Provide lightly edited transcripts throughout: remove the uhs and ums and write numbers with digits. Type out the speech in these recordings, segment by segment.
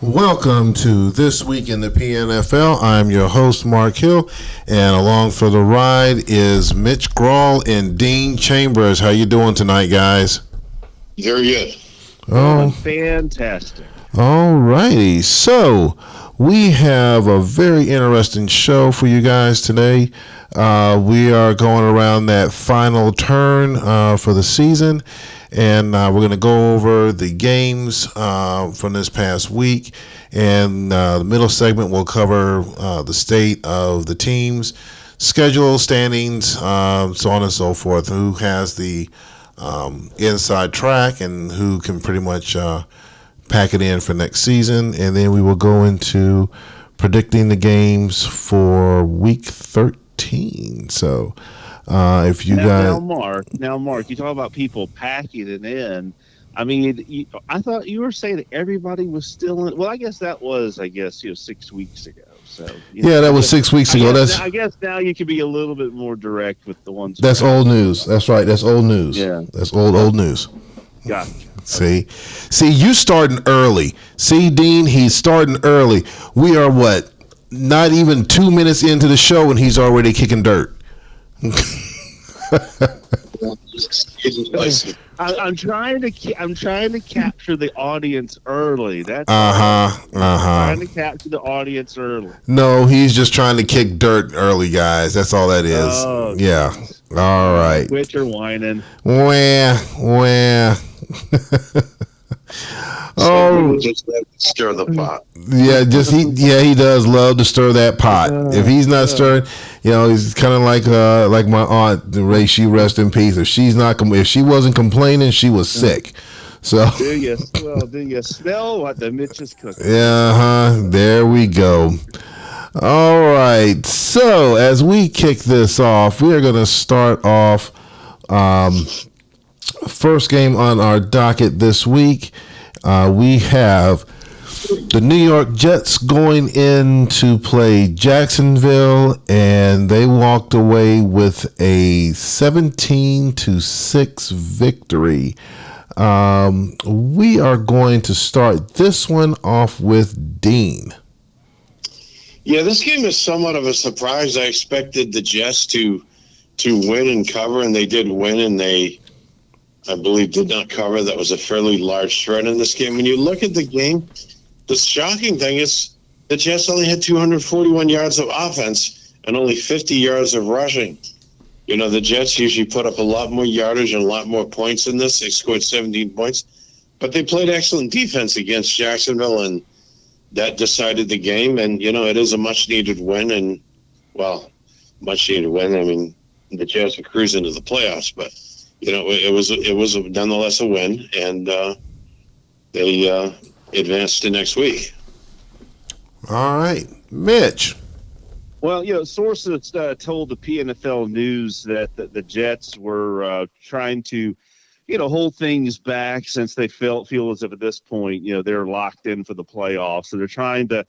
Welcome to This Week in the PNFL. I'm your host, Mark Hill, and along for the ride is Mitch Grawl and Dean Chambers. How you doing tonight, guys? Very good. Oh, fantastic. All righty. So, we have a very interesting show for you guys today. We are going around that final turn for the season, and we're going to go over the games from this past week. And the middle segment will cover the state of the teams, schedule, standings, so on and so forth, who has the inside track and who can pretty much pack it in for next season. And then we will go into predicting the games for week 13. So if you guys now Mark, you talk about people packing it in. I mean, I thought you were saying that everybody was still in. Well, I guess 6 weeks ago. So that was 6 weeks ago. I guess now you can be a little bit more direct with the ones. That's old news. That's right. That's old news. Yeah, that's old news. Gotcha. See, you starting early. See, Dean, he's starting early. We are not even 2 minutes into the show, and he's already kicking dirt. I'm trying to capture the audience early. That's trying to capture the audience early. No, he's just trying to kick dirt early, guys. That's all that is. Oh, yeah. All right. Quit your whining. Wah. Oh, just let stir the pot. Yeah, he does love to stir that pot. If he's not stirring, he's kind of like my aunt Ray. She rest in peace. If she wasn't complaining, she was sick. So do you smell what the Mitch is cooking? Yeah, there we go. All right. So as we kick this off, we are going to start off. First game on our docket this week. We have the New York Jets going in to play Jacksonville, and they walked away with a 17-6 victory. We are going to start this one off with Dean. Yeah, this game is somewhat of a surprise. I expected the Jets to win and cover, and they did win, and they, I believe, did not cover. That was a fairly large spread in this game. When you look at the game, the shocking thing is the Jets only had 241 yards of offense and only 50 yards of rushing. The Jets usually put up a lot more yardage and a lot more points in this. They scored 17 points. But they played excellent defense against Jacksonville, and that decided the game. And, it is a much-needed win. And, much-needed win. I mean, the Jets are cruising to the playoffs, but it was nonetheless a win, and they advanced to next week. All right, Mitch. Well, sources told the PNFL News that the Jets were trying to, hold things back since they feel as if at this point, they're locked in for the playoffs. So they're trying to,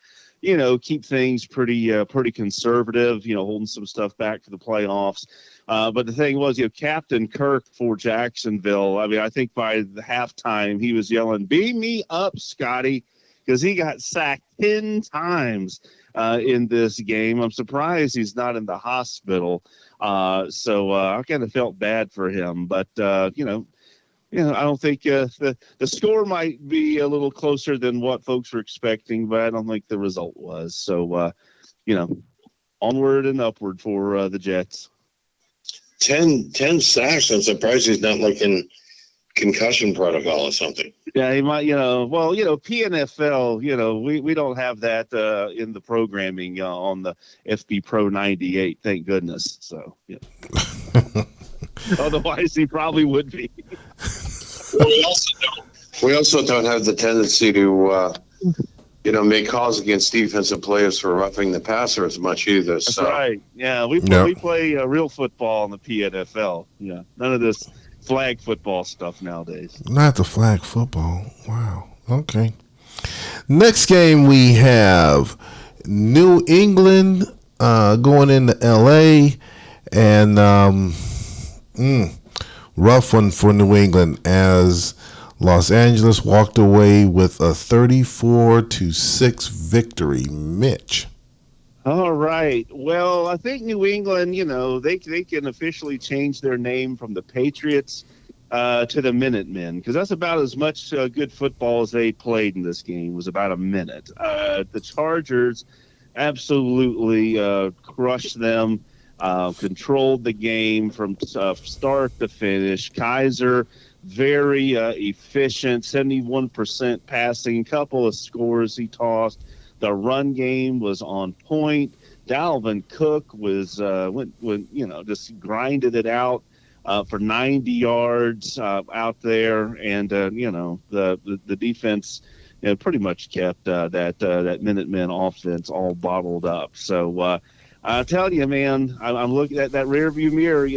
keep things pretty conservative, holding some stuff back for the playoffs. But the thing was, Captain Kirk for Jacksonville, I mean, I think by the halftime, he was yelling, "Beam me up, Scotty," because he got sacked 10 times in this game. I'm surprised he's not in the hospital. So I kind of felt bad for him. But, I don't think the score might be a little closer than what folks were expecting, but I don't think the result was. So, onward and upward for the Jets. 10 sacks. I'm surprised he's not in concussion protocol or something. Yeah, he might, PNFL, we don't have that in the programming on the FB Pro 98, thank goodness. So, yeah. Otherwise, he probably would be. We also don't have the tendency to, make calls against defensive players for roughing the passer as much either. That's right. Yeah, we play real football in the PNFL. Yeah, none of this flag football stuff nowadays. Not the flag football. Wow. Okay. Next game we have New England going into L.A. and rough one for New England as Los Angeles walked away with a 34-6 victory. Mitch. All right. Well, I think New England, they can officially change their name from the Patriots to the Minutemen, because that's about as much good football as they played in this game. Was about a minute. The Chargers absolutely crushed them, controlled the game from start to finish. Kaiser, very efficient, 71% passing, couple of scores he tossed. The run game was on point. Dalvin Cook was just grinded it out for 90 yards out there, and the defense pretty much kept that Minutemen offense all bottled up. So I tell you, man, I'm looking at that rearview mirror.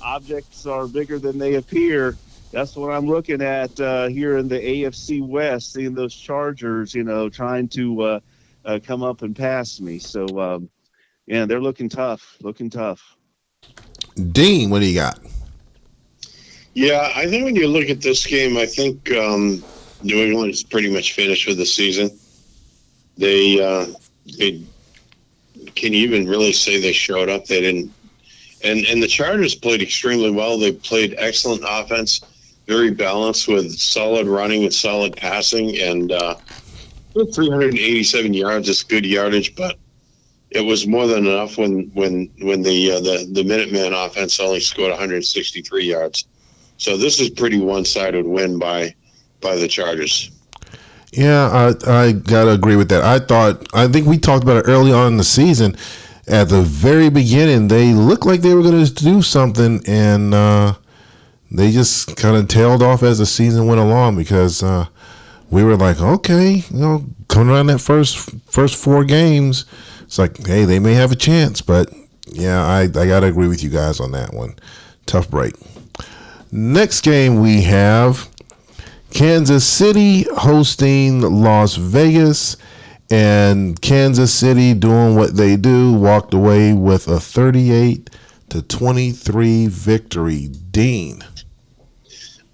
Objects are bigger than they appear. That's what I'm looking at here in the AFC West, seeing those Chargers, trying to come up and pass me. So, yeah, they're looking tough, looking tough. Dean, what do you got? Yeah, I think when you look at this game, I think New England is pretty much finished with the season. They can you even really say they showed up? They didn't. And the Chargers played extremely well. They played excellent offense, very balanced with solid running and solid passing, and 387 yards is good yardage, but it was more than enough when the Minuteman offense only scored 163 yards. So this is pretty one-sided win by the Chargers. Yeah, I gotta agree with that. I think we talked about it early on in the season. At the very beginning, they looked like they were going to do something, and they just kind of tailed off as the season went along because we were like, okay, coming around that first 4 games, it's like, hey, they may have a chance, but yeah, I gotta agree with you guys on that one. Tough break. Next game we have Kansas City hosting Las Vegas, and Kansas City doing what they do, walked away with a 38-23 victory. Dean.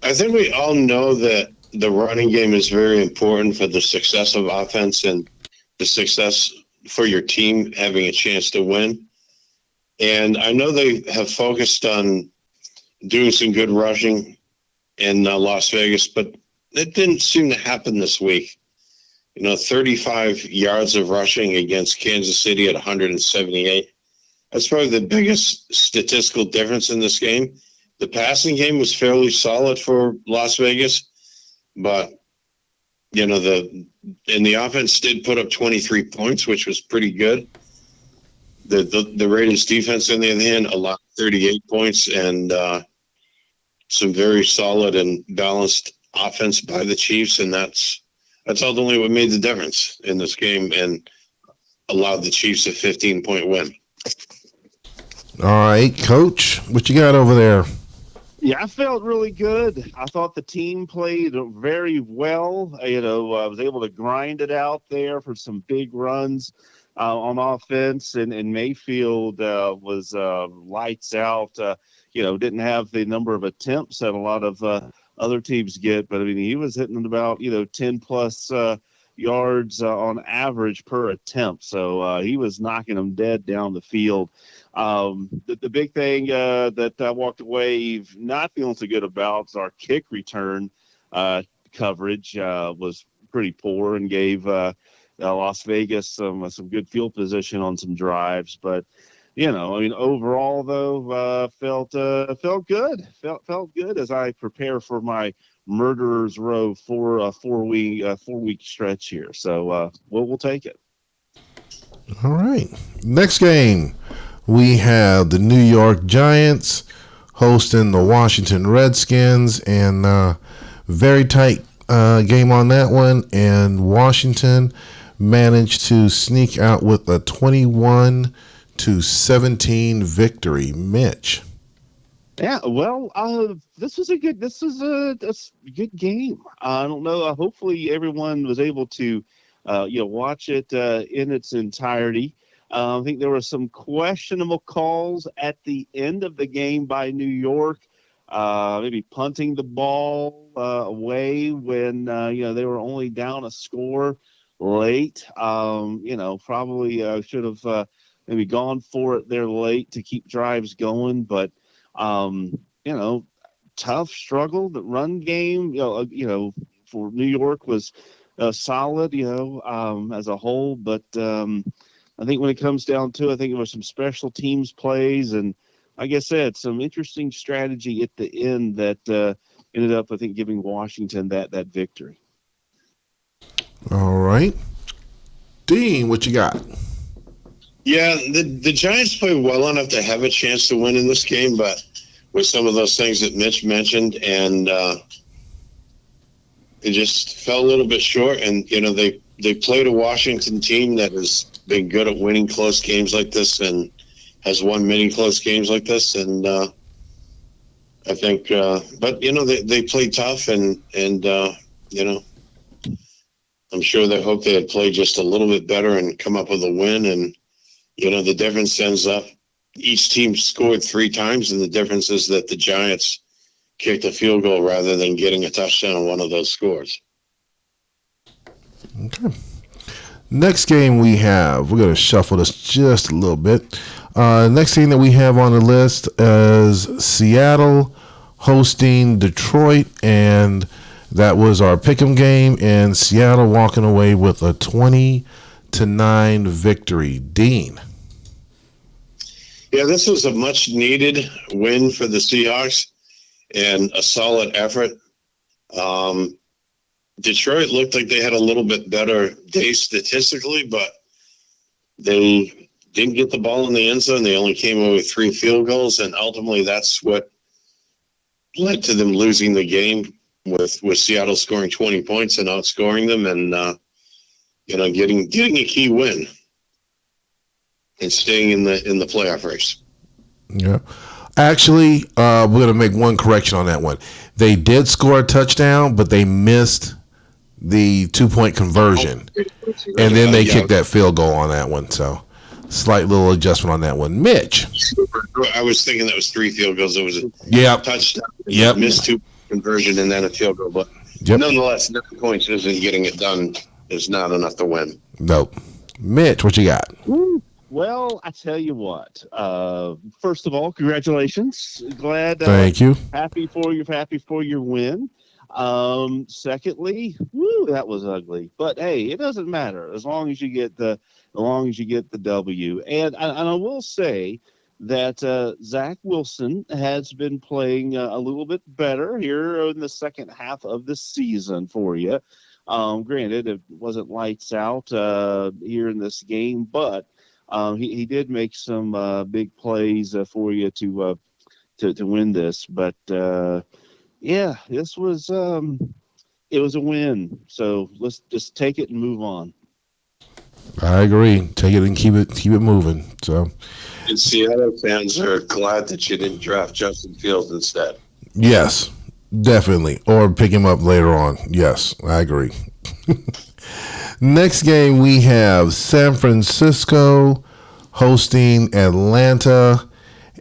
I think we all know that the running game is very important for the success of offense and the success for your team having a chance to win. And I know they have focused on doing some good rushing in Las Vegas, but it didn't seem to happen this week. 35 yards of rushing against Kansas City at 178. That's probably the biggest statistical difference in this game. The passing game was fairly solid for Las Vegas, but the offense did put up 23 points, which was pretty good. The Raiders defense, on the other hand, allowed 38 points and some very solid and balanced offense by the Chiefs, and that's ultimately what made the difference in this game and allowed the Chiefs a 15-point win. All right, Coach, what you got over there? Yeah, I felt really good. I thought the team played very well. I was able to grind it out there for some big runs on offense, and Mayfield was lights out. Didn't have the number of attempts that a lot of other teams get, but I mean, he was hitting about 10 plus yards on average per attempt. So he was knocking them dead down the field. The big thing that I walked away not feeling so good about is our kick return coverage was pretty poor and gave Las Vegas some good field position on some drives. But overall though, felt good. Felt good as I prepare for my Murderers Row for 4 week stretch here. So we'll take it. All right. Next game, we have the New York Giants hosting the Washington Redskins, and very tight game on that one. And Washington managed to sneak out with a 21-17 victory. Mitch. Yeah, well, this was a good game. I don't know. Hopefully, everyone was able to, watch it in its entirety. I think there were some questionable calls at the end of the game by New York. maybe punting the ball away when they were only down a score late. Probably should have maybe gone for it there late to keep drives going, but um, you know, tough struggle. The run game, for New York was solid, as a whole, but I think when it comes down to it, I think there was some special teams plays and, like I said, some interesting strategy at the end that ended up, I think, giving Washington that victory. All right. Dean, what you got? Yeah, the Giants played well enough to have a chance to win in this game, but with some of those things that Mitch mentioned, and it just fell a little bit short. And they played a Washington team that has been good at winning close games like this and has won many close games like this. And I think, but they played tough, and I'm sure they hope they had played just a little bit better and come up with a win. And the difference ends up each team scored 3 times, and the difference is that the Giants kicked a field goal rather than getting a touchdown on one of those scores. Okay. Next game we're going to shuffle this just a little bit. Next thing that we have on the list is Seattle hosting Detroit, and that was our pick'em game, and Seattle walking away with a 20-9 victory. Dean. Yeah, this was a much-needed win for the Seahawks and a solid effort. Detroit looked like they had a little bit better day statistically, but they didn't get the ball in the end zone. They only came away with 3 field goals, and ultimately that's what led to them losing the game with Seattle scoring 20 points and outscoring them and, getting a key win and staying in the playoff race. Yeah. Actually, we're going to make one correction on that one. They did score a touchdown, but they missed the 2-point conversion. And then they kicked that field goal on that one. So, slight little adjustment on that one. Mitch. I was thinking that was 3 field goals. It was a touchdown. Missed 2 conversion and then a field goal. But nonetheless, 9 points isn't getting it done. Is not enough to win. Nope. Mitch, what you got? Well, I tell you what. First of all, congratulations. Glad. Thank you. Happy for your win. Secondly, that was ugly. But hey, it doesn't matter as long as you get the W. And I will say that Zach Wilson has been playing a little bit better here in the second half of the season for you. Granted, it wasn't lights out here in this game, but he did make some big plays for you to win this. But yeah, this was it was a win. So let's just take it and move on. I agree. Take it and keep it moving. So, and Seattle fans are glad that you didn't draft Justin Fields instead. Yes, definitely. Or pick him up later on. Yes, I agree. Next game we have San Francisco hosting Atlanta,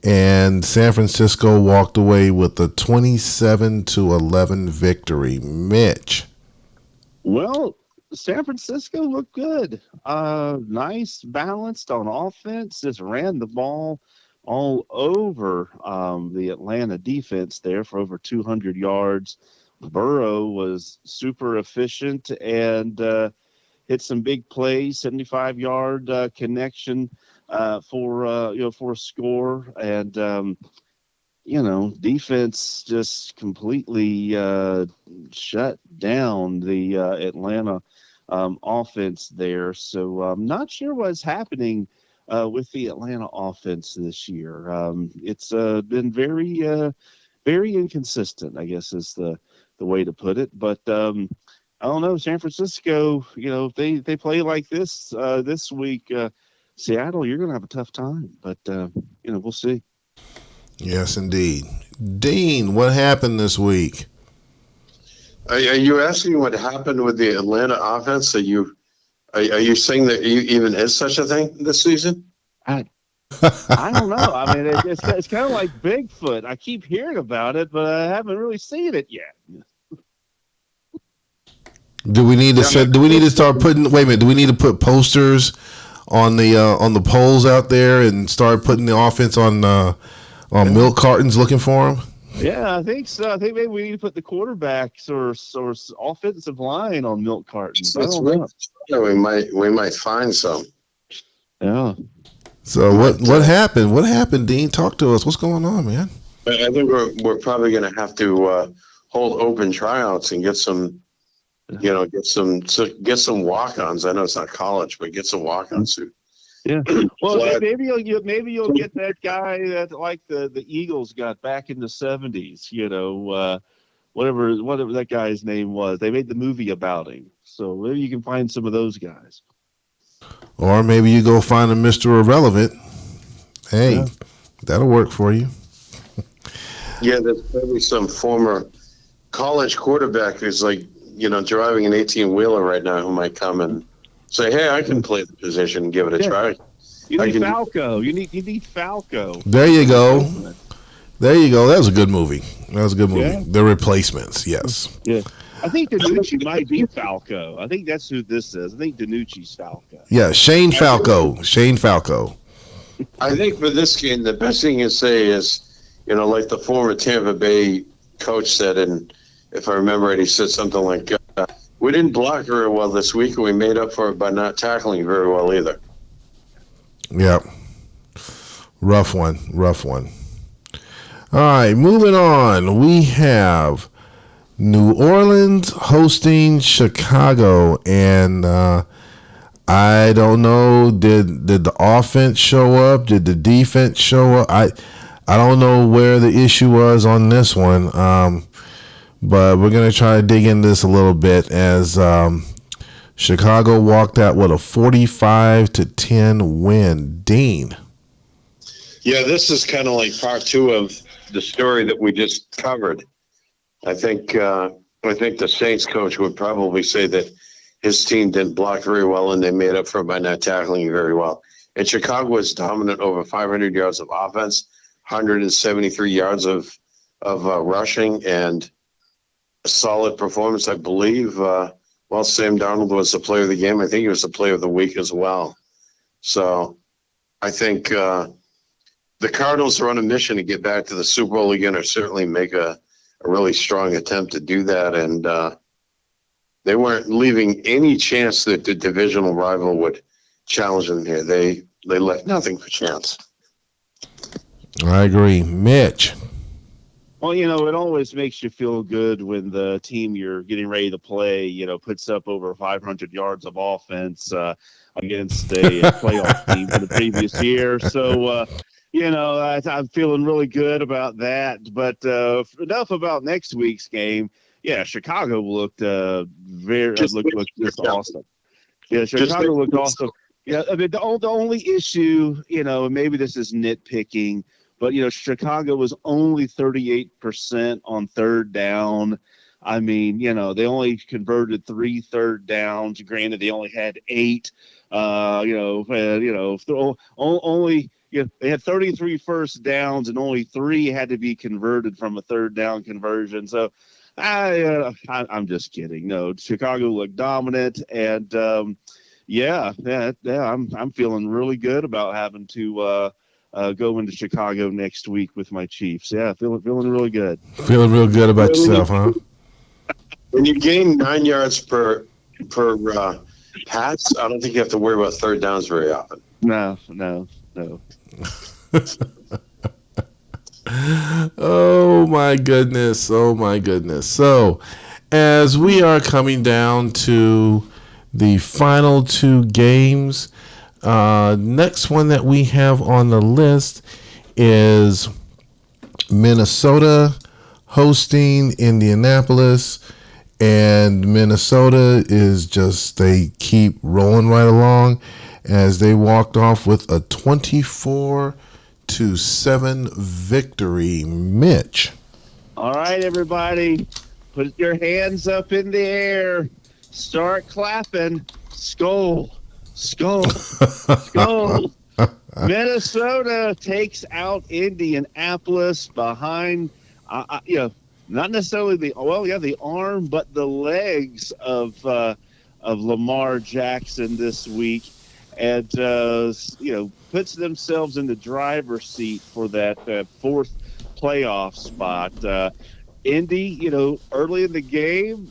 and San Francisco walked away with a 27-11 victory. Mitch. Well, San Francisco looked good. Nice, balanced on offense. Just ran the ball all over the Atlanta defense there for over 200 yards. Burrow was super efficient and hit some big plays, 75-yard connection for a score, and defense just completely shut down the Atlanta offense there. So I'm not sure what's happening with the Atlanta offense this year. It's been very inconsistent, I guess is the way to put it. But I don't know, San Francisco, if they play like this this week, Seattle, you're going to have a tough time. But, we'll see. Yes, indeed. Dean, what happened this week? Are you asking what happened with the Atlanta offense? Are you saying that even is such a thing this season? I don't know. I mean, it's kind of like Bigfoot. I keep hearing about it, but I haven't really seen it yet. Do we need to Yeah, set? Do we need to start putting? Wait a minute. Do we need to put posters on the poles out there and start putting the offense on milk cartons looking for them? Yeah, I think so. I think maybe we need to put the quarterbacks or offensive line on milk cartons. I it's don't really, know. we might find some. Yeah. So what But what happened? What happened, Dean? Talk to us. What's going on, man? I think we're probably going to have to hold open tryouts and get some, get some walk-ons. I know it's not college, but get some walk-ons. Yeah. Well, Glad- maybe you'll get that guy that like the Eagles got back in the '70s. Whatever that guy's name was. They made the movie about him. So maybe you can find some of those guys. Or maybe you go find a Mr. Irrelevant. Hey, Yeah. that'll work for you. Yeah, there's probably some former college quarterback who's like, driving an 18-wheeler right now who might come and say, "Hey, I can play the position and give it a Yeah. try." You I need can- Falco. You need Falco. There you go. There you go. That was a good movie. That was a good movie. Yeah. The Replacements. Yes. Yeah. I think DiNucci might be Falco. I think that's who this is. I think DiNucci's Falco. Yeah. Shane Falco. Shane Falco. I think for this game, the best thing you can say is, like the former Tampa Bay coach said, and if I remember right, he said something like, "We didn't block very well this week, and we made up for it by not tackling very well either." Yeah. Rough one. Rough one. All right. Moving on. We have New Orleans hosting Chicago, and I don't know. Did the offense show up? Did the defense show up? I don't know where the issue was on this one, but we're gonna try to dig into this a little bit as Chicago walked out with a 45-10 win. Dean. Yeah, this is kind of like part two of the story that we just covered. I think the Saints coach would probably say that his team didn't block very well, and they made up for it by not tackling very well. And Chicago was dominant, over 500 yards of offense, 173 yards of rushing, and a solid performance, I believe. Sam Darnold was the player of the game. I think he was the player of the week as well. So I think the Cardinals are on a mission to get back to the Super Bowl again, or certainly make a really strong attempt to do that. And they weren't leaving any chance that the divisional rival would challenge them here. They left nothing for chance. I agree. Mitch. Well, it always makes you feel good when the team you're getting ready to play, puts up over 500 yards of offense against a playoff team for the previous year. So, I'm feeling really good about that. But enough about next week's game. Yeah, Chicago looked looked just awesome. Yeah, Chicago looked awesome. Yeah, I mean the only issue, and maybe this is nitpicking, but Chicago was only 38% on third down. I mean, they only converted 3 third downs. Granted, they only had 8. Only they had 33 first downs, and only 3 had to be converted from a third down conversion. So, I'm just kidding. No, Chicago looked dominant, and I'm feeling really good about having to go into Chicago next week with my Chiefs. Yeah, feeling really good. Feeling real good about yourself, huh? When you gain 9 yards per pass, I don't think you have to worry about third downs very often. No. Oh my goodness. So, as we are coming down to the final 2 games, next one that we have on the list is Minnesota hosting Indianapolis. And Minnesota is they keep rolling right along as they walked off with a 24-7 victory. Mitch. All right, everybody, put your hands up in the air. Start clapping. Skull. Minnesota takes out Indianapolis behind, not necessarily the arm, but the legs of Lamar Jackson this week, and puts themselves in the driver's seat for that fourth playoff spot. Indy, early in the game,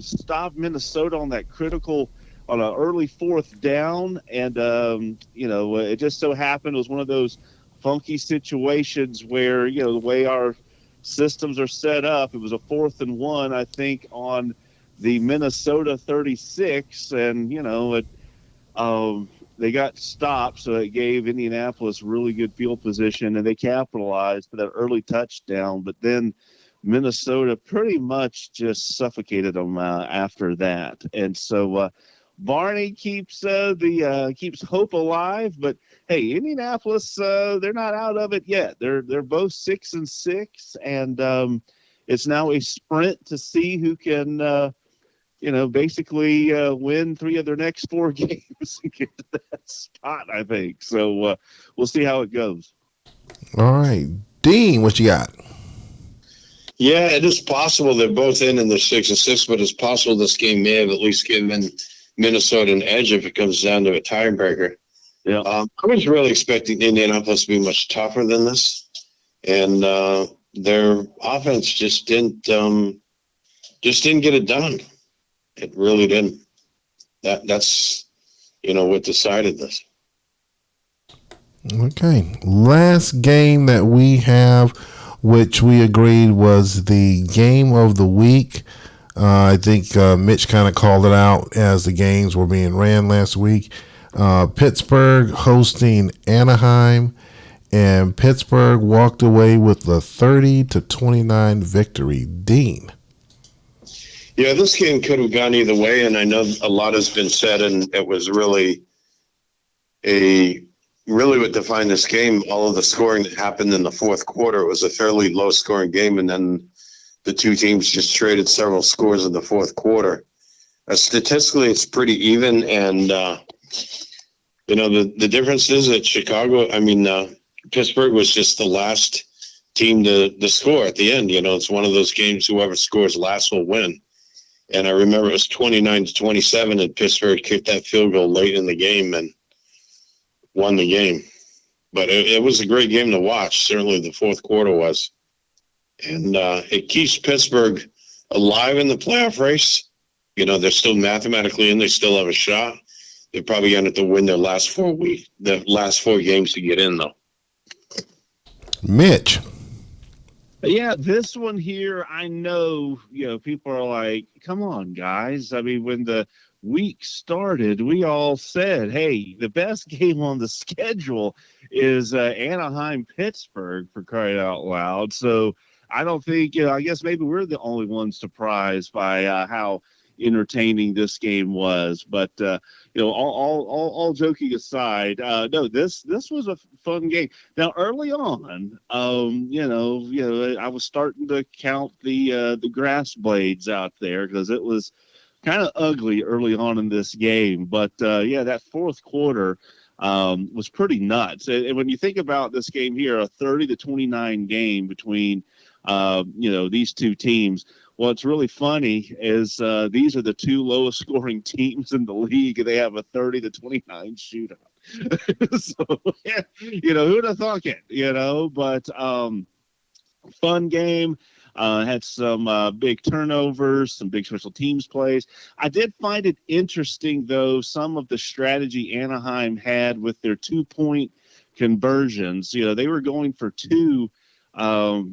stopped Minnesota on that critical, on an early fourth down. And, it just so happened it was one of those funky situations where, the way our systems are set up, it was a 4th and 1, I think, on the Minnesota 36. And, um, they got stopped, so it gave Indianapolis really good field position, and they capitalized for that early touchdown. But then Minnesota pretty much just suffocated them after that, and so Barney keeps hope alive. But hey, Indianapolis, they're not out of it yet. They're both 6-6, and it's now a sprint to see who can. Basically win 3 of their next 4 games and get to that spot, I think. So we'll see how it goes. All right, Dean, what you got? Yeah, it is possible they're both in the 6-6, but it's possible this game may have at least given Minnesota an edge if it comes down to a tiebreaker. Yeah. I was really expecting Indianapolis to be much tougher than this, and their offense just didn't get it done. It really didn't. That's what decided this. Okay, last game that we have, which we agreed was the game of the week. I think Mitch kind of called it out as the games were being ran last week. Pittsburgh hosting Anaheim, and Pittsburgh walked away with a 30-29 victory. Dean. Yeah, this game could have gone either way, and I know a lot has been said, and it was really what defined this game. All of the scoring that happened in the fourth quarter, it was a fairly low-scoring game, and then the two teams just traded several scores in the fourth quarter. Statistically, it's pretty even, and the difference is that Pittsburgh was just the last team to score at the end. It's one of those games whoever scores last will win. And I remember it was 29-27, and Pittsburgh kicked that field goal late in the game and won the game. But it was a great game to watch. Certainly the fourth quarter was. And it keeps Pittsburgh alive in the playoff race. They're still mathematically in. They still have a shot. They're probably going to have to win the last 4 games to get in, though. Mitch. Yeah, this one here, I know, people are like, come on, guys. I mean, when the week started, we all said, hey, the best game on the schedule is Anaheim-Pittsburgh, for crying out loud. So I don't think, I guess maybe we're the only ones surprised by how entertaining this game was. But all joking aside, no, this was a fun game. Now early on, I was starting to count the grass blades out there because it was kind of ugly early on in this game. But that fourth quarter was pretty nuts. And when you think about this game here, a 30-29 game between these two teams. What's really funny is these are the two lowest scoring teams in the league, and they have a 30-29 shootout. So, who'd have thought it, but fun game. Had some big turnovers, some big special teams plays. I did find it interesting, though, some of the strategy Anaheim had with their 2-point conversions. They were going for 2. I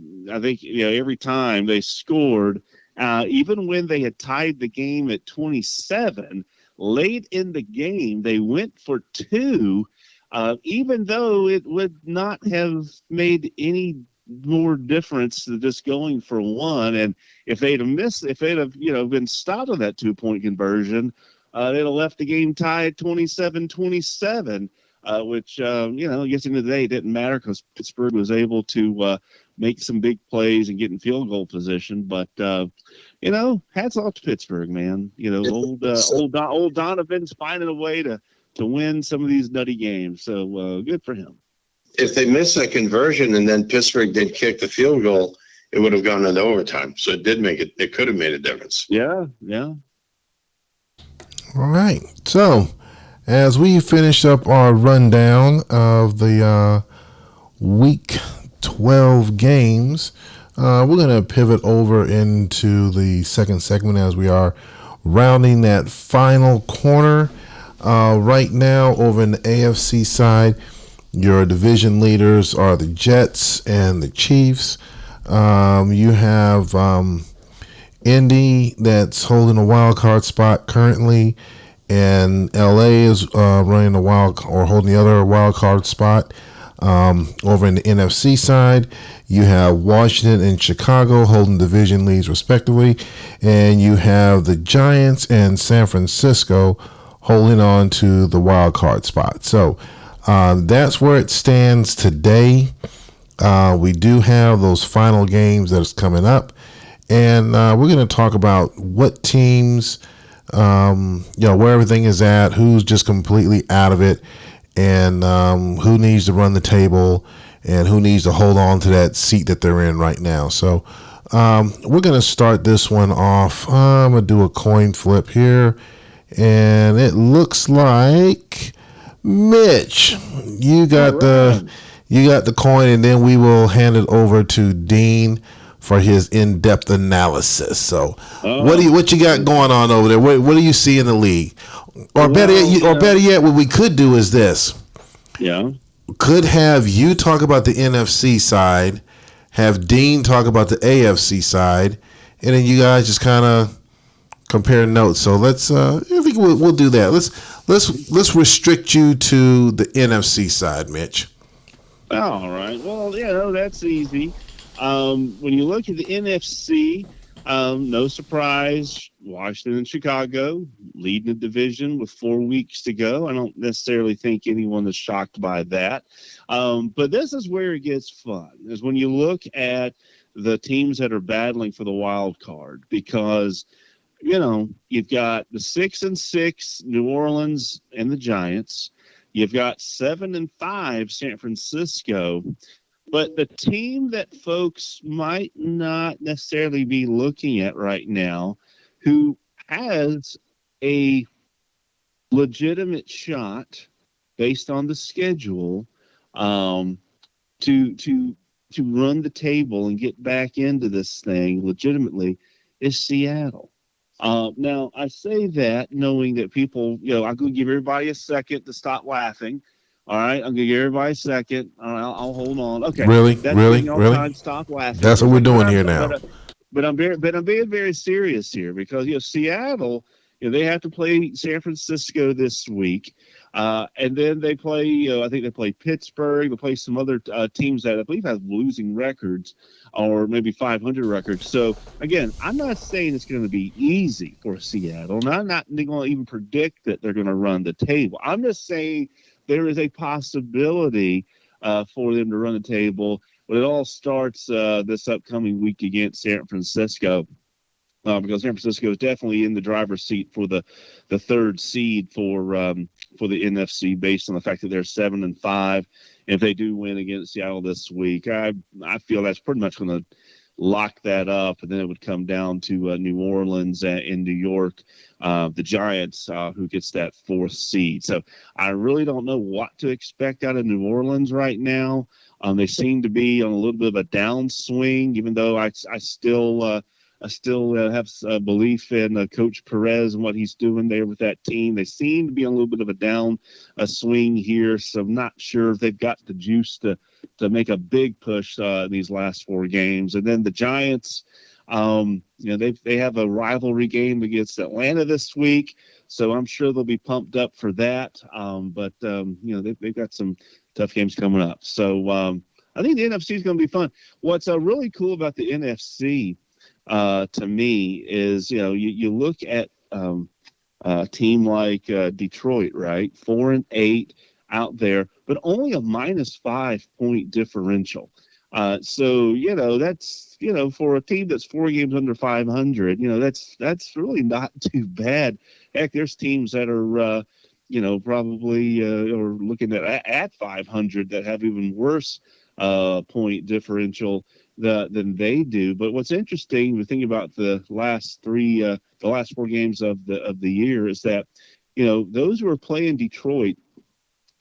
think every time they scored, even when they had tied the game at 27, late in the game they went for 2, even though it would not have made any more difference than just going for 1. And if they'd have been stopped on that 2-point conversion, they'd have left the game tied 27-27. Which, I guess in the day it didn't matter because Pittsburgh was able to make some big plays and get in field goal position. But, hats off to Pittsburgh, man. Old Donovan's finding a way to win some of these nutty games. So good for him. If they missed that conversion and then Pittsburgh did kick the field goal, it would have gone into overtime. So it did make it. It could have made a difference. Yeah, yeah. All right. So, as we finish up our rundown of the week 12 games, we're going to pivot over into the second segment as we are rounding that final corner. Right now, over in the AFC side, your division leaders are the Jets and the Chiefs. You have Indy that's holding a wild card spot currently, and LA is running a wild or holding the other wild card spot. Over in the NFC side, you have Washington and Chicago holding division leads respectively, and you have the Giants and San Francisco holding on to the wild card spot. So that's where it stands today. We do have those final games that is coming up, and we're going to talk about what teams, where everything is at, who's just completely out of it, and who needs to run the table, and who needs to hold on to that seat that they're in right now. So we're going to start this one off. I'm going to do a coin flip here, and it looks like Mitch, you got the coin, and then we will hand it over to Dean for his in-depth analysis. So, what you got going on over there? What do you see in the league? Or better yet, what we could do is this. Yeah. Could have you talk about the NFC side, have Dean talk about the AFC side, and then you guys just kind of compare notes. So let's. I think we'll do that. Let's restrict you to the NFC side, Mitch. All right. Well, that's easy. When you look at the NFC, no surprise, Washington and Chicago leading the division with 4 weeks to go. I don't necessarily think anyone is shocked by that. But this is where it gets fun, is when you look at the teams that are battling for the wild card, because you've got the 6-6 New Orleans and the Giants. You've got 7-5 San Francisco. But the team that folks might not necessarily be looking at right now, who has a legitimate shot based on the schedule to run the table and get back into this thing legitimately, is Seattle. Now, I say that knowing that people, I'm going to give everybody a second to stop laughing. All right, I'm going to give everybody a second. All right, I'll hold on. Okay, Really? Time to stop laughing. That's what we're doing here now. But I'm being very serious here, because Seattle, they have to play San Francisco this week, and then they play. I think they play Pittsburgh. They play some other teams that I believe have losing records, or maybe 500 records. So again, I'm not saying it's going to be easy for Seattle, and I'm not going to even predict that they're going to run the table. I'm just saying there is a possibility for them to run the table. But it all starts this upcoming week against San Francisco, because San Francisco is definitely in the driver's seat for the third seed for the NFC, based on the fact that they're 7-5. And if they do win against Seattle this week, I feel that's pretty much going to lock that up, and then it would come down to New Orleans in New York, the Giants, who gets that fourth seed. So I really don't know what to expect out of New Orleans right now. They seem to be on a little bit of a downswing, even though I still have belief in Coach Perez and what he's doing there with that team. They seem to be on a little bit of a swing here, so I'm not sure if they've got the juice to make a big push in these last 4 games. And then the Giants, they have a rivalry game against Atlanta this week, so I'm sure they'll be pumped up for that. But they've got some tough games coming up. So I think the NFC is going to be fun. What's really cool about the NFC, to me, is you look at a team like Detroit, right? 4-8 out there, but only a -5 point differential. So that's for a team that's 4 games under 500, that's really not too bad. Heck, there's teams that are probably or looking at 500 that have even worse point differential than they do. But what's interesting, we think about the last four games of the year, is that those who are playing Detroit,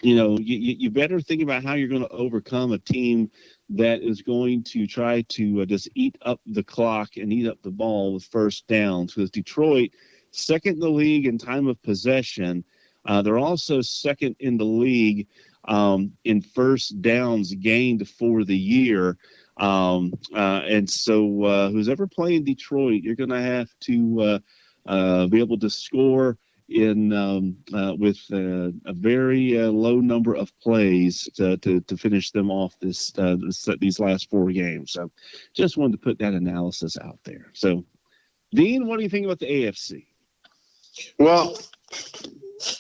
you better think about how you're going to overcome a team that is going to try to just eat up the clock and eat up the ball with first downs. Because Detroit, second in the league in time of possession, they're also second in the league in first downs gained for the year. And so, who's ever playing Detroit, you're going to have to be able to score in with a very low number of plays to finish them off these last four games. So just wanted to put that analysis out there. So, Dean, what do you think about the AFC? Well,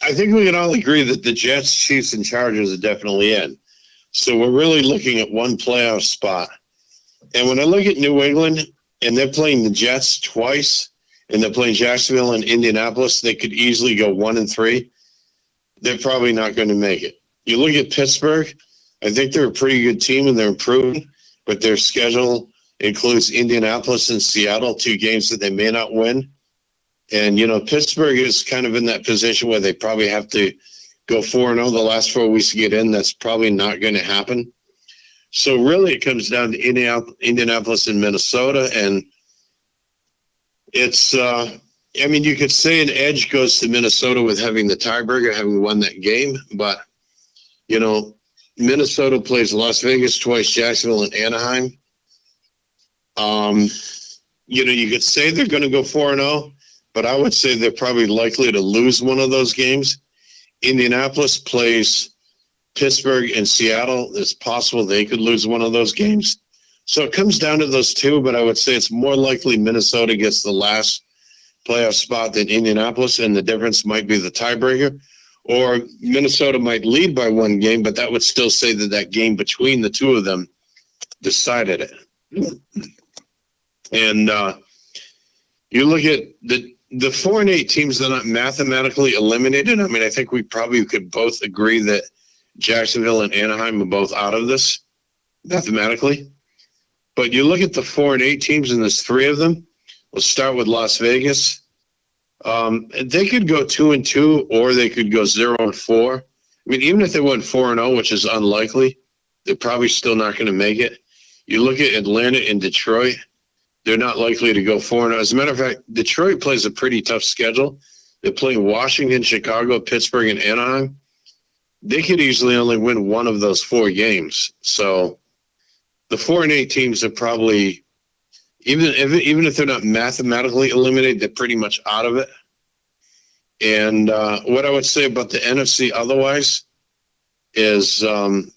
I think we can all agree that the Jets, Chiefs, and Chargers are definitely in. So we're really looking at one playoff spot. And when I look at New England, and they're playing the Jets twice, and they're playing Jacksonville and Indianapolis, they could easily go 1-3. They're probably not going to make it. You look at Pittsburgh, I think they're a pretty good team and they're improving, but their schedule includes Indianapolis and Seattle, two games that they may not win. And, Pittsburgh is kind of in that position where they probably have to go 4-0 the last 4 weeks to get in. That's probably not going to happen. So really it comes down to Indianapolis and Minnesota, and it's you could say an edge goes to Minnesota with having the tiebreaker, having won that game, but Minnesota plays Las Vegas twice, Jacksonville, and Anaheim. You could say they're going to go 4-0, but I would say they're probably likely to lose one of those games. Indianapolis plays Pittsburgh and Seattle. It's possible they could lose one of those games. So it comes down to those two, but I would say it's more likely Minnesota gets the last playoff spot than Indianapolis, and the difference might be the tiebreaker. Or Minnesota might lead by one game, but that would still say that game between the two of them decided it. And you look at the 4-8 teams that are not mathematically eliminated. I mean, I think we probably could both agree that Jacksonville and Anaheim are both out of this mathematically. But you look at the 4-8 teams, and there's three of them. We'll start with Las Vegas. They could go 2-2, or they could go 0-4. I mean, even if they went 4-0, which is unlikely, they're probably still not going to make it. You look at Atlanta and Detroit, they're not likely to go 4-0. As a matter of fact, Detroit plays a pretty tough schedule. They're playing Washington, Chicago, Pittsburgh, and Anaheim. They could easily only win one of those 4 games. So the 4-8 teams are probably, even if they're not mathematically eliminated, they're pretty much out of it. And what I would say about the NFC otherwise is San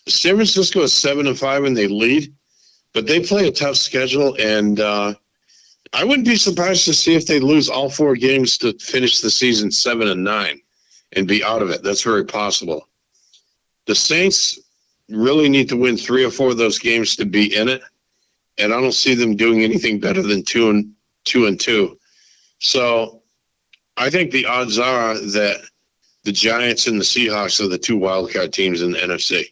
Francisco is 7-5 and they lead, but they play a tough schedule, and I wouldn't be surprised to see if they lose all 4 games to finish the season 7-9 and be out of it. That's very possible. The Saints really need to win 3 or 4 of those games to be in it, and I don't see them doing anything better than 2-2. So I think the odds are that the Giants and the Seahawks are the 2 wildcard teams in the NFC.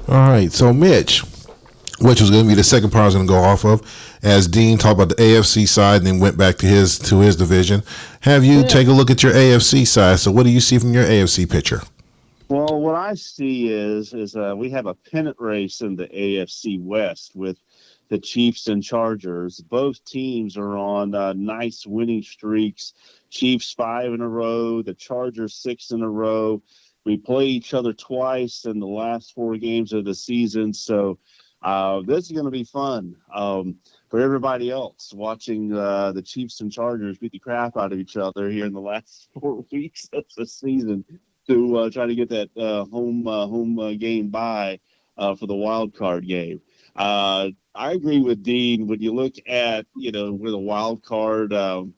All right, so Mitch, which was going to be the second part I was going to go off of, as Dean talked about the AFC side and then went back to his division. Have you take a look at your AFC side? So what do you see from your AFC picture? Well, what I see is we have a pennant race in the AFC West with the Chiefs and Chargers. Both teams are on nice winning streaks. Chiefs 5 in a row, the Chargers 6 in a row. We play each other twice in the last 4 games of the season, so this is going to be fun for everybody else watching the Chiefs and Chargers beat the crap out of each other here in the last 4 weeks of the season to try to get that home game bye for the wild card game. I agree with Dean. When you look at where the wild card, the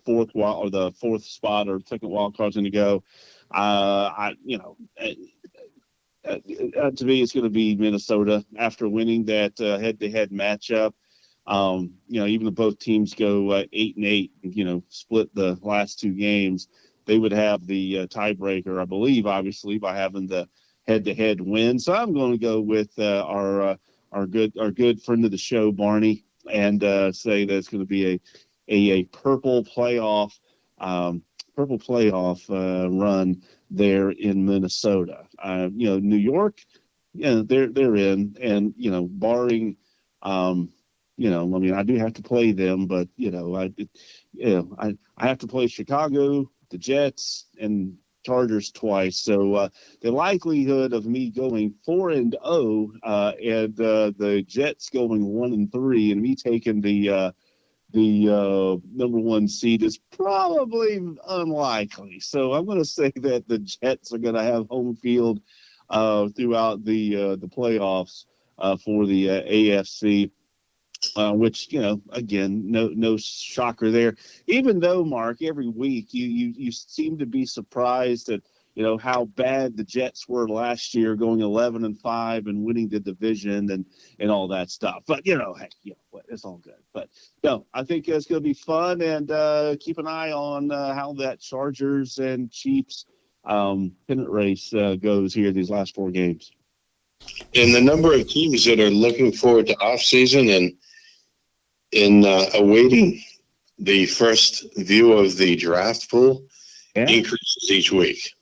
fourth spot or second wild card's going to go, to me, it's going to be Minnesota after winning that head-to-head matchup. Even if both teams go 8-8, split the last two games, they would have the tiebreaker, I believe, obviously by having the head-to-head win. So I'm going to go with our good friend of the show, Barney, and say that it's going to be a um, purple playoff run there in Minnesota. New York, they're in, and barring, I mean, I do have to play them, but I have to play Chicago, the Jets, and Chargers twice. So the likelihood of me going 4-0 and the Jets going 1-3 and me taking the number one seed is probably unlikely. So I'm going to say that the Jets are going to have home field throughout the playoffs for the AFC. Which again, no shocker there. Even though, Mark, every week you seem to be surprised at how bad the Jets were last year, going 11-5 and winning the division and all that stuff. But hey, it's all good. But no, I think it's going to be fun, and keep an eye on how that Chargers and Chiefs pennant race goes here these last four games. And the number of teams that are looking forward to off season and in awaiting the first view of the draft pool increases each week.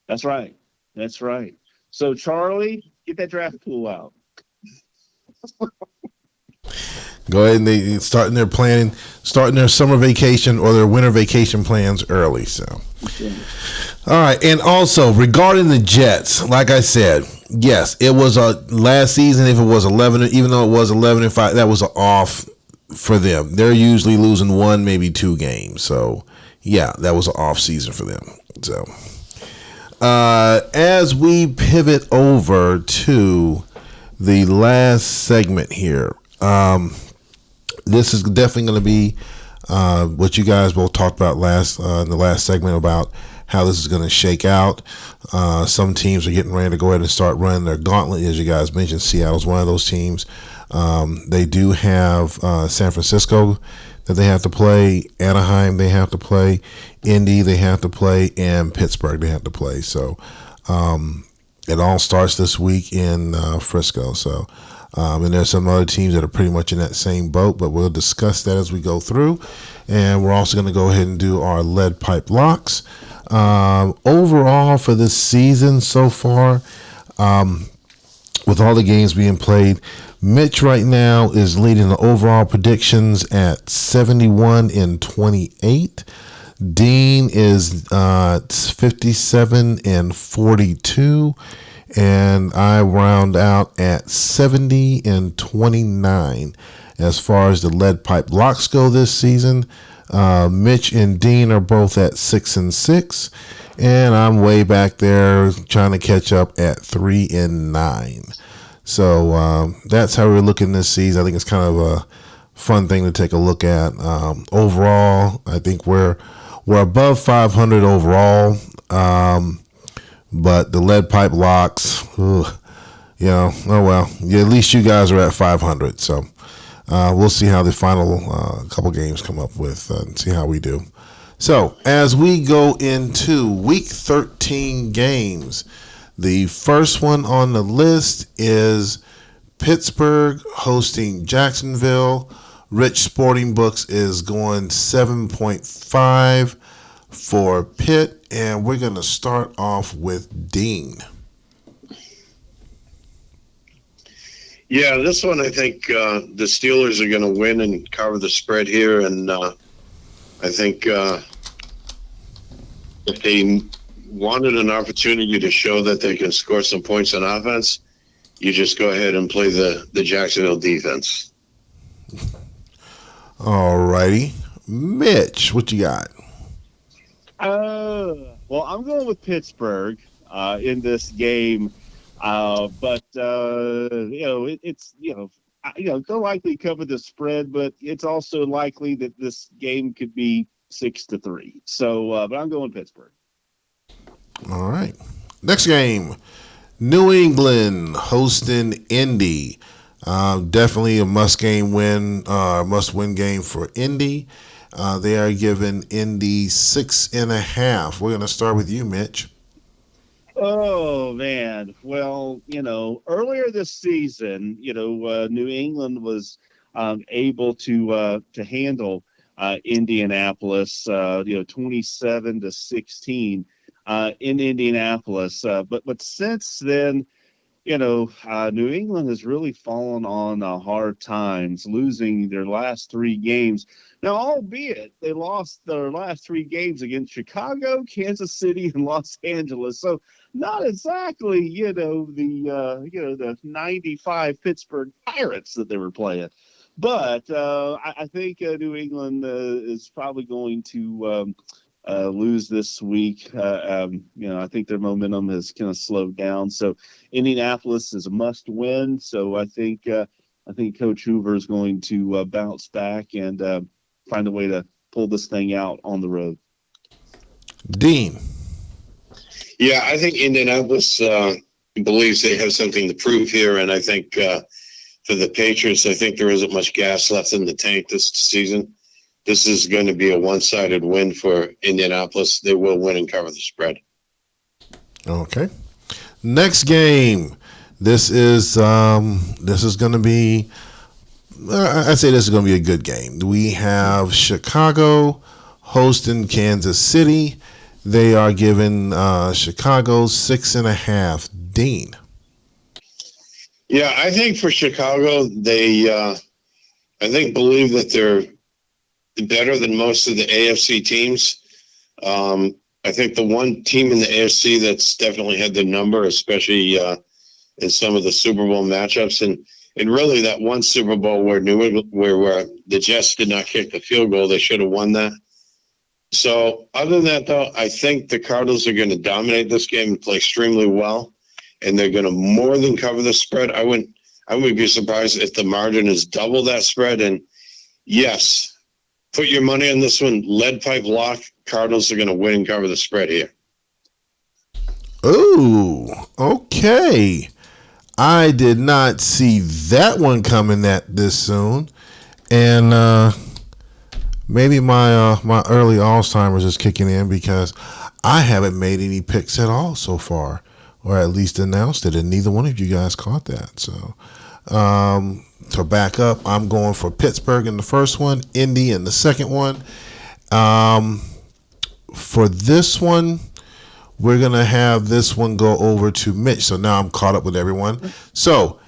That's right. That's right. So, Charlie, get that draft pool out. Go ahead and they starting their summer vacation or their winter vacation plans early. So, all right. And also regarding the Jets, like I said, yes, it was a last season. If it was 11, even though it was 11-5, that was an off for them. They're usually losing one, maybe two games. So, yeah, that was an off season for them. So, as we pivot over to the last segment here, this is definitely going to be what you guys both talked about in the last segment about how this is going to shake out. Some teams are getting ready to go ahead and start running their gauntlet. As you guys mentioned, Seattle's one of those teams. They do have San Francisco that they have to play, Anaheim they have to play, Indy they have to play, and Pittsburgh they have to play. So it all starts this week in Frisco. So and there's some other teams that are pretty much in that same boat, but we'll discuss that as we go through. And we're also going to go ahead and do our lead pipe locks. Overall for this season so far, with all the games being played, Mitch right now is leading the overall predictions at 71-28. Dean is 57-42. And I round out at 70-29 as far as the lead pipe locks go this season. Mitch and Dean are both at 6-6, and I'm way back there trying to catch up at 3-9. So that's how we're looking this season. I think it's kind of a fun thing to take a look at. Overall, I think we're above 500 overall. But the lead pipe locks, oh well. Yeah, at least you guys are at 500. So we'll see how the final couple games come up with and see how we do. So as we go into Week 13 games, the first one on the list is Pittsburgh hosting Jacksonville. Rich Sporting Books is going 7.5 for Pitt. And we're going to start off with Dean. Yeah, this one I think the Steelers are going to win and cover the spread here. And I think if they wanted an opportunity to show that they can score some points on offense, you just go ahead and play the Jacksonville defense. All righty. Mitch, what you got? Well, I'm going with Pittsburgh in this game, but it's they'll likely cover the spread, but it's also likely that this game could be 6-3. So, but I'm going Pittsburgh. All right. Next game, New England hosting Indy. Definitely a must-game win, must-win game for Indy. They are giving Indy 6.5. We're going to start with you, Mitch. Oh man. Well, earlier this season, New England was able to handle Indianapolis, 27-16 in Indianapolis. But since then, New England has really fallen on hard times, losing their last three games. Now, albeit they lost their last three games against Chicago, Kansas City, and Los Angeles, so not exactly, the '95 Pittsburgh Pirates that they were playing. But I think New England is probably going to lose this week. I think their momentum has kind of slowed down. So Indianapolis is a must-win. So I think Coach Hoover is going to bounce back and find a way to pull this thing out on the road. Dean. Yeah, I think Indianapolis believes they have something to prove here, and I think for the Patriots, I think there isn't much gas left in the tank this season. This is going to be a one-sided win for Indianapolis. They will win and cover the spread. Okay. Next game. This is going to be. I say this is going to be a good game. We have Chicago hosting Kansas City. They are giving Chicago 6.5. Dean. Yeah, I think for Chicago, they I think believe that they're better than most of the AFC teams. I think the one team in the AFC that's definitely had the number, especially in some of the Super Bowl matchups, and really that one Super Bowl where New England, where the Jets did not kick the field goal, they should have won that. So other than that, though, I think the Cardinals are going to dominate this game and play extremely well, and they're going to more than cover the spread. I wouldn't be surprised if the margin is double that spread. And yes, put your money on this one. Lead pipe lock. Cardinals are going to win and cover the spread here. Ooh, okay. I did not see that one coming this soon, and maybe my early Alzheimer's is kicking in because I haven't made any picks at all so far, or at least announced it, and neither one of you guys caught that. So to back up, I'm going for Pittsburgh in the first one, Indy in the second one. For this one, we're going to have this one go over to Mitch. So now I'm caught up with everyone. So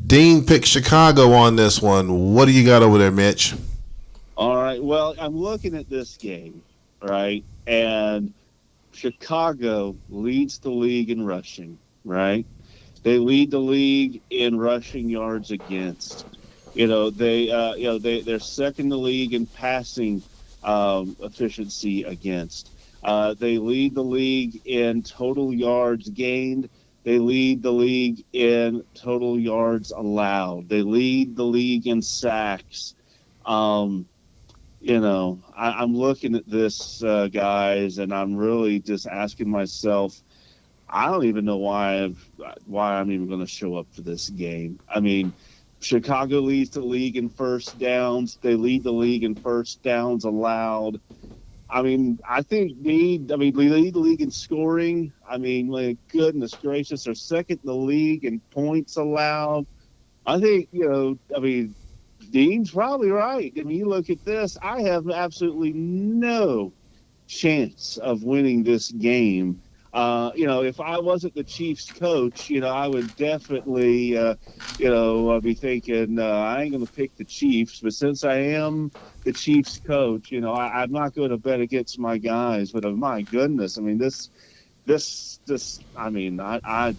Dean picked Chicago on this one. What do you got over there, Mitch? All right. Well, I'm looking at this game, right? And Chicago leads the league in rushing, right? They lead the league in rushing yards against. They're second in the league in passing efficiency against. They lead the league in total yards gained. They lead the league in total yards allowed. They lead the league in sacks. I'm looking at this, guys, and I'm really just asking myself, I don't even know why I'm even going to show up for this game. I mean, Chicago leads the league in first downs. They lead the league in first downs allowed. I mean, we lead the league in scoring. I mean, like, goodness gracious, they're second in the league in points allowed. I think, Dean's probably right. I mean, you look at this, I have absolutely no chance of winning this game. If I wasn't the Chiefs coach, I would definitely, be thinking I ain't going to pick the Chiefs. But since I am the Chiefs coach, I'm not going to bet against my guys. But my goodness, I mean, I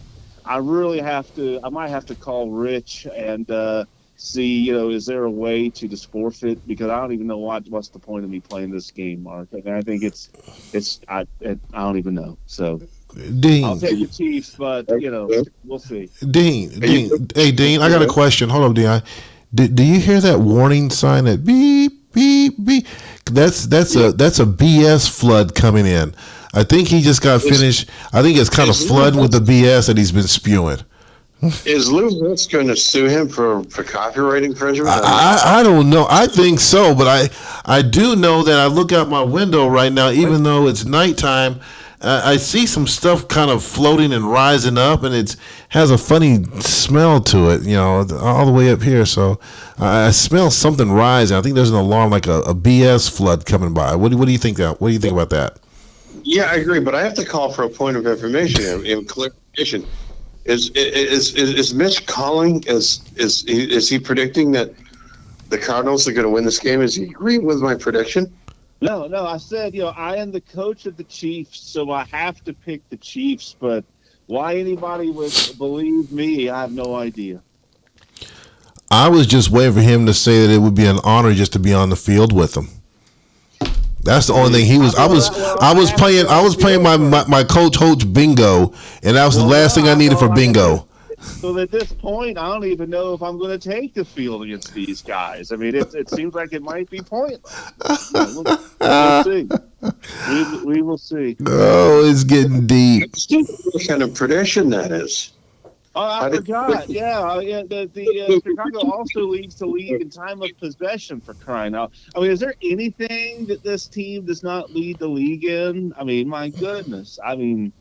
really have to. I might have to call Rich and see, is there a way to just forfeit? Because I don't even know what's the point of me playing this game, Mark. I mean, I think I don't even know. So Dean, I'll take the Chiefs, but we'll see. Dean, hey Dean, I got a question. Hold up, Dean. Do you hear that warning sign that beep beep beep? That's a BS flood coming in. I think he just got finished. I think it's kind of flooding with the BS that he's been spewing. Is Lou Holtz going to sue him for copyright infringement? I don't know. I think so, but I do know that I look out my window right now, even though it's nighttime. I see some stuff kind of floating and rising up, and it has a funny smell to it, all the way up here. So I smell something rising. I think there's an alarm, like a BS flood coming by. What do you think that? What do you think about that? Yeah, I agree, but I have to call for a point of information and clarification. Is Mitch calling? Is he predicting that the Cardinals are going to win this game? Is he agreeing with my prediction? No. I said, I am the coach of the Chiefs, so I have to pick the Chiefs. But why anybody would believe me, I have no idea. I was just waiting for him to say that it would be an honor just to be on the field with him. That's the only thing he was. I was playing my coach bingo, and that was the last thing I needed for bingo. So at this point, I don't even know if I'm going to take the field against these guys. I mean, it seems like it might be pointless. We'll see. We will see. Oh, it's getting deep. What kind of prediction that is? Oh, I forgot. Yeah. The Chicago also leads the league in time of possession, for crying out. I mean, is there anything that this team does not lead the league in? I mean, my goodness. I mean,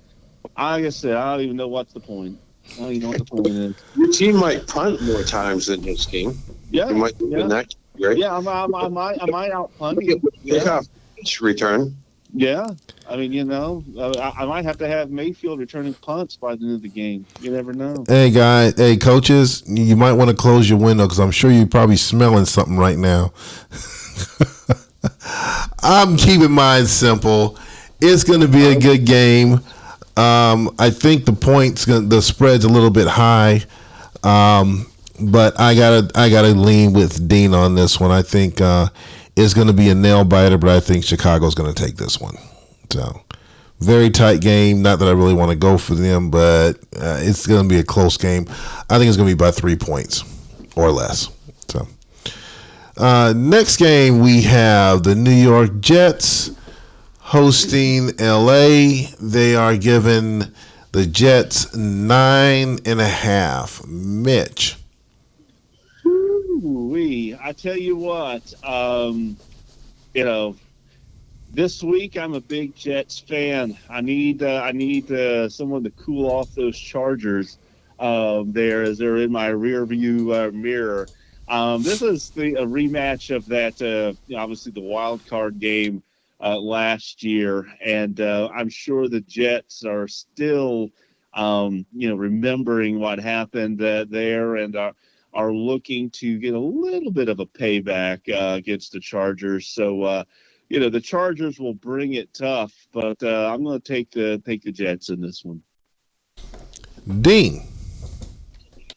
like I said, I don't even know what's the point. I don't even know what the point is. Your team might punt more times than his team. Yeah. You might win that. Right? Yeah, I might out punt you. Yeah. Return. Yeah. I mean, I might have to have Mayfield returning punts by the end of the game. You never know. Hey, coaches, you might want to close your window because I'm sure you're probably smelling something right now. I'm keeping mine simple. It's going to be a good game. I think the spread's a little bit high, but I gotta lean with Dean on this one. I think it's going to be a nail biter, but I think Chicago's going to take this one. So, very tight game. Not that I really want to go for them, but it's going to be a close game. I think it's going to be by 3 points or less. So, next game we have the New York Jets hosting LA. They are giving the Jets 9.5. Mitch. I tell you what, this week I'm a big Jets fan. I need someone to cool off those Chargers there as they're in my rear view mirror. This is a rematch of that, obviously the wild card game last year, and I'm sure the Jets are still, remembering what happened there, and are looking to get a little bit of a payback against the Chargers. So, the Chargers will bring it tough, but I'm going to take the Jets in this one. Dean.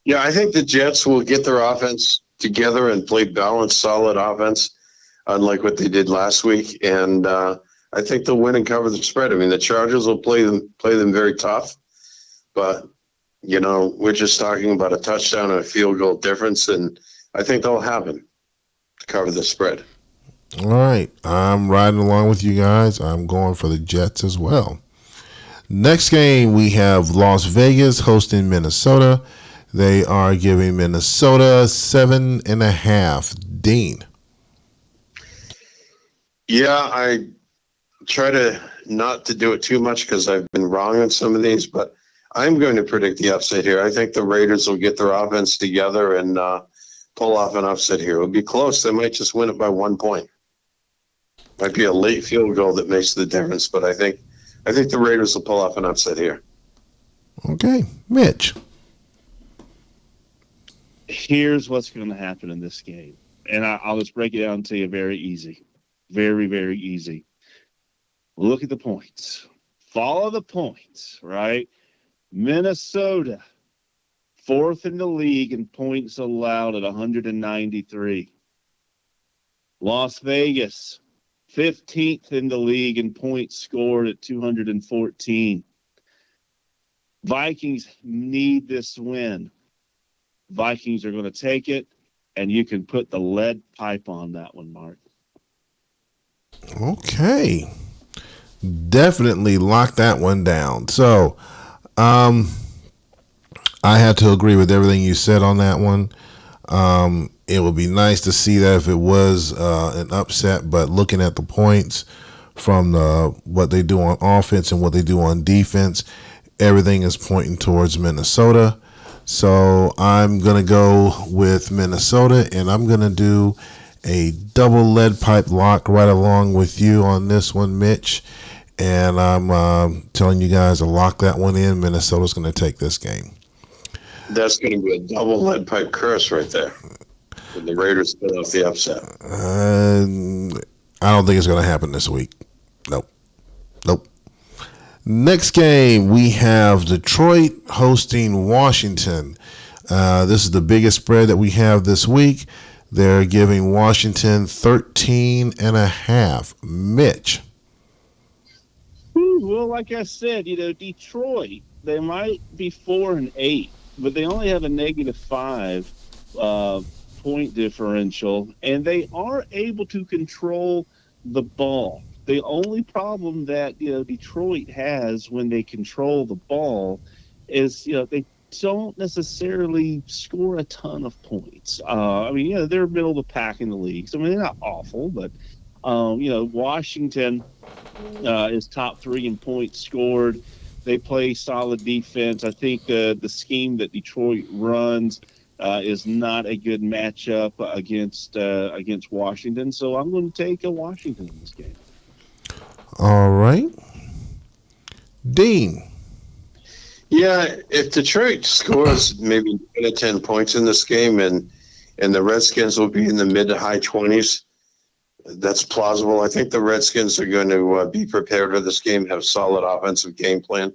Yeah, I think the Jets will get their offense together and play balanced, solid offense, unlike what they did last week. And I think they'll win and cover the spread. I mean, the Chargers will play them very tough, but we're just talking about a touchdown and a field goal difference, and I think they'll have him to cover the spread. All right. I'm riding along with you guys. I'm going for the Jets as well. Next game, we have Las Vegas hosting Minnesota. They are giving Minnesota 7.5. Dean. Yeah, I try to not to do it too much because I've been wrong on some of these, but I'm going to predict the upset here. I think the Raiders will get their offense together and pull off an upset here. It'll be close. They might just win it by 1 point. Might be a late field goal that makes the difference, but I think the Raiders will pull off an upset here. Okay, Mitch. Here's what's going to happen in this game, and I'll just break it down to you very easy, very, very easy. Look at the points. Follow the points, right? Minnesota, 4th in the league in points allowed at 193. Las Vegas, 15th in the league in points scored at 214. Vikings need this win. Vikings are going to take it, and you can put the lead pipe on that one, Mark. Okay. Definitely lock that one down. So, I had to agree with everything you said on that one. It would be nice to see that if it was an upset, but looking at the points from what they do on offense and what they do on defense, everything is pointing towards Minnesota. So I'm going to go with Minnesota, and I'm going to do a double lead pipe lock right along with you on this one, Mitch. And I'm telling you guys to lock that one in. Minnesota's going to take this game. That's going to be a double lead pipe curse right there. When the Raiders pull off the upset. I don't think it's going to happen this week. Nope. Nope. Next game, we have Detroit hosting Washington. This is the biggest spread that we have this week. They're giving Washington 13.5. Mitch. Well, like I said, Detroit, they might be 4-8, but they only have a -5 point differential, and they are able to control the ball. The only problem that Detroit has when they control the ball is they don't necessarily score a ton of points. They're middle of the pack in the league. So, they're not awful, but Washington is top 3 in points scored. They play solid defense. I think the scheme that Detroit runs is not a good matchup against Washington. So I'm going to take Washington in this game. All right. Dean. Yeah, if Detroit scores maybe 10 to 10 points in this game and the Redskins will be in the mid to high 20s, that's plausible. I think the Redskins are going to be prepared for this game, have solid offensive game plan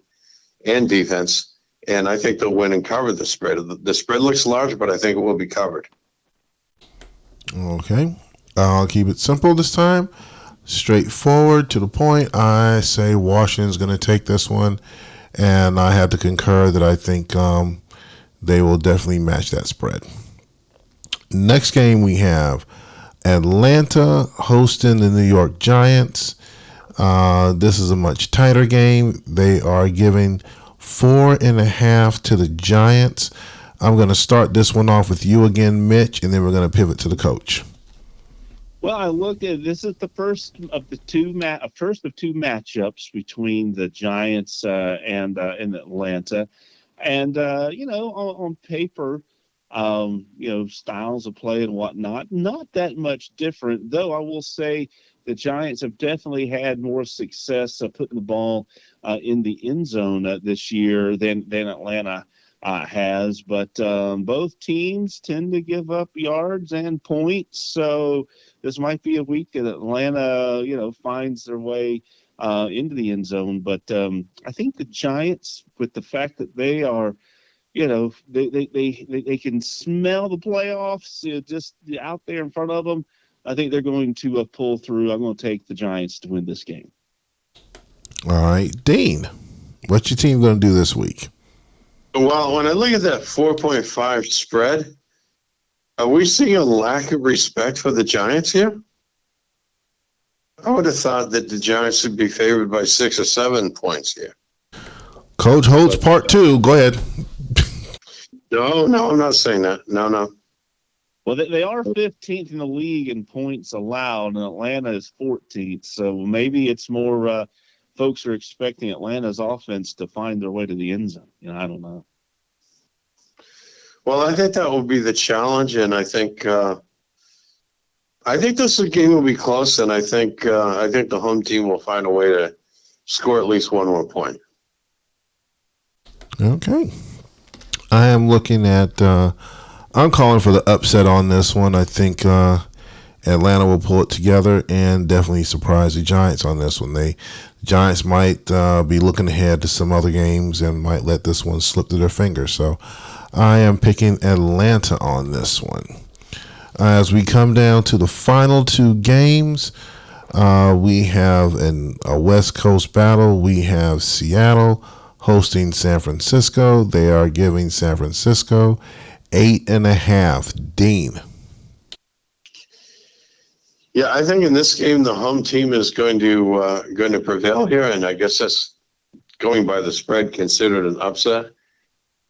and defense, and I think they'll win and cover the spread. The spread looks large, but I think it will be covered. Okay. I'll keep it simple this time. Straightforward, to the point. I say Washington's going to take this one, and I have to concur that I think they will definitely match that spread. Next game we have Atlanta hosting the New York Giants. This is a much tighter game. They are giving 4.5 to the Giants. I'm going to start this one off with you again, Mitch, and then we're going to pivot to the coach. Well, I looked at this is the first of two matchups between the Giants and Atlanta, and on paper, styles of play and whatnot, not that much different. Though I will say the Giants have definitely had more success putting the ball in the end zone this year than Atlanta has. But both teams tend to give up yards and points, so this might be a week that Atlanta, finds their way into the end zone. But I think the Giants, with the fact that they are, they can smell the playoffs just out there in front of them. I think they're going to pull through. I'm going to take the Giants to win this game. All right, Dean, what's your team going to do this week? Well, when I look at that 4.5 spread, are we seeing a lack of respect for the Giants here? I would have thought that the Giants would be favored by 6 or 7 points here. Coach Holtz, part 2. Go ahead. No, I'm not saying that. No. Well, they are 15th in the league in points allowed, and Atlanta is 14th. So maybe it's more folks are expecting Atlanta's offense to find their way to the end zone. I don't know. Well, I think that will be the challenge, and I think this game will be close, and I think the home team will find a way to score at least one more point. Okay. I am looking at I'm calling for the upset on this one. I think Atlanta will pull it together and definitely surprise the Giants on this one. The Giants might be looking ahead to some other games and might let this one slip through their fingers. So I am picking Atlanta on this one. As we come down to the final 2 games, we have a West Coast battle. We have Seattle hosting San Francisco. They are giving San Francisco 8.5. Dean. Yeah, I think in this game the home team is going to prevail here, and I guess that's going by the spread considered an upset.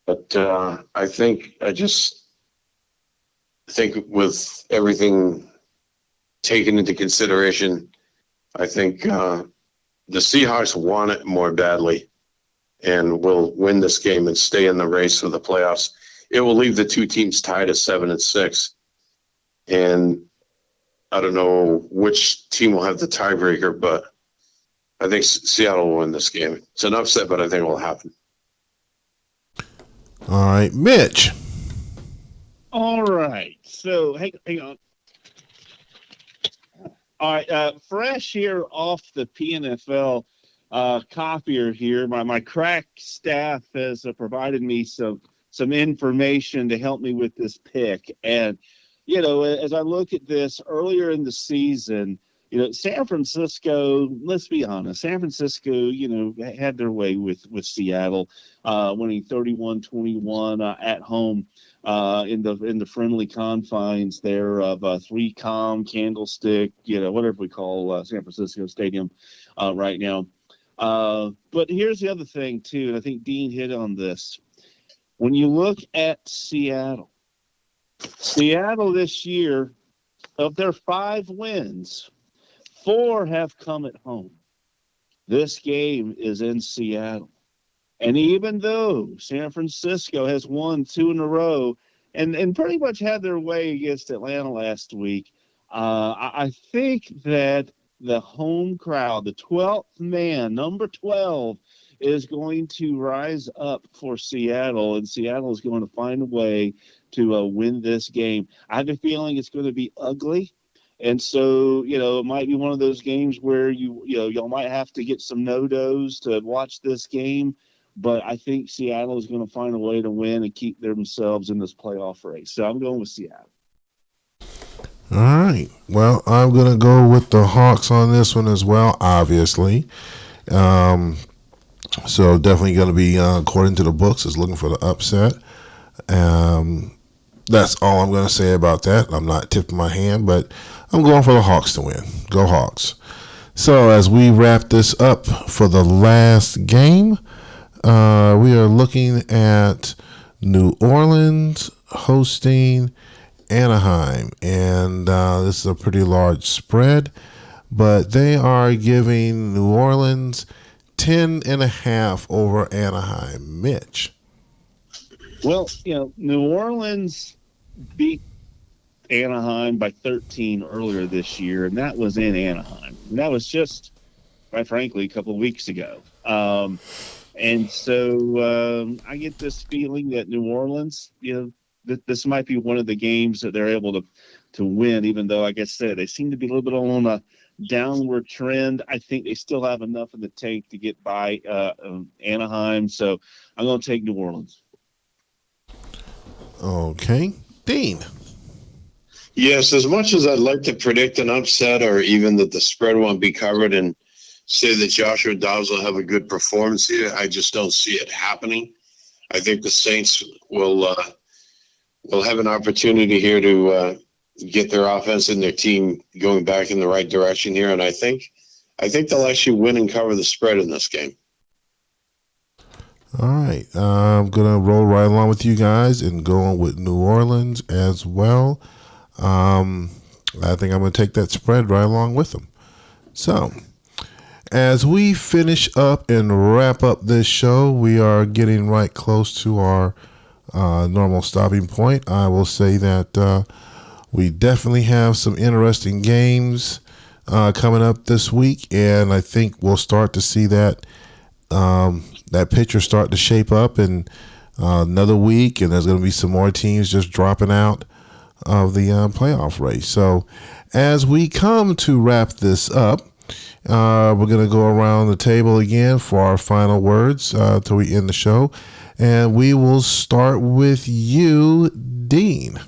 But I think with everything taken into consideration, I think the Seahawks want it more badly and will win this game and stay in the race for the playoffs. It will leave the two teams tied at 7-6, and I don't know which team will have the tiebreaker, but I think Seattle will win this game. It's an upset, but I think it will happen. All right, Mitch. All right. So hang on. All right. Fresh here off the PNFL copier here. My crack staff has provided me some information to help me with this pick. And, as I look at this earlier in the season, San Francisco, let's be honest, San Francisco, had their way with Seattle, winning 31-21 at home in the friendly confines there of 3Com, Candlestick, whatever we call San Francisco Stadium right now. But here's the other thing, too, and I think Dean hit on this. When you look at Seattle this year, of their 5 wins, 4 have come at home. This game is in Seattle. And even though San Francisco has won 2 in a row and pretty much had their way against Atlanta last week, I think that the home crowd, the 12th man, number 12, is going to rise up for Seattle, and Seattle is going to find a way to win this game. I have a feeling it's going to be ugly. And so, it might be one of those games where y'all might have to get some no-dos to watch this game. But I think Seattle is going to find a way to win and keep themselves in this playoff race. So I'm going with Seattle. All right. Well, I'm going to go with the Hawks on this one as well, obviously. So definitely going to be, according to the books, is looking for the upset. That's all I'm going to say about that. I'm not tipping my hand, but I'm going for the Hawks to win. Go Hawks. So as we wrap this up for the last game, we are looking at New Orleans hosting Anaheim. And this is a pretty large spread, but they are giving New Orleans 10.5 over Anaheim. Mitch. Well, New Orleans beat Anaheim by 13 earlier this year, and that was in Anaheim. And that was just, quite frankly, a couple of weeks ago. And so I get this feeling that New Orleans, this might be one of the games that they're able to win, even though, like I said, they seem to be a little bit on a downward trend. I think they still have enough in the tank to get by Anaheim. So I'm going to take New Orleans. Okay. Dean. Yes, as much as I'd like to predict an upset or even that the spread won't be covered and say that Joshua Dobbs will have a good performance here, I just don't see it happening. I think the Saints will have an opportunity here to get their offense and their team going back in the right direction here, and I think they'll actually win and cover the spread in this game. All right. I'm going to roll right along with you guys and go on with New Orleans as well. I think I'm going to take that spread right along with them. So, as we finish up and wrap up this show, we are getting right close to our normal stopping point. I will say that we definitely have some interesting games coming up this week, and I think we'll start to see that that picture start to shape up in another week, and there's going to be some more teams just dropping out of the playoff race. So as we come to wrap this up, we're going to go around the table again for our final words till we end the show, and we will start with you, Dean.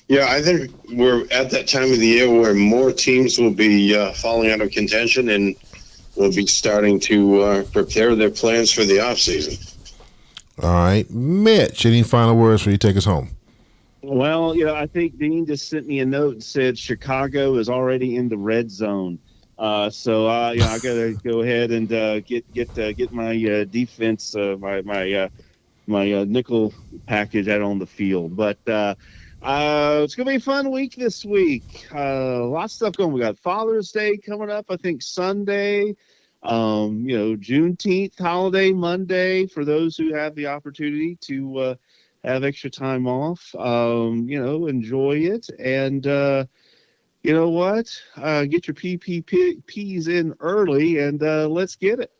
Yeah, I think we're at that time of the year where more teams will be falling out of contention and will be starting to prepare their plans for the offseason. All right. Mitch, any final words for you to take us home? Well, I think Dean just sent me a note and said Chicago is already in the red zone. So I got to go ahead and get my defense, my my nickel package out on the field. But it's gonna be a fun week this week. Lots of stuff going. We got Father's Day coming up. I think Sunday. Juneteenth holiday Monday for those who have the opportunity to have extra time off. Enjoy it, and you know what? Get your PPPs in early, and let's get it.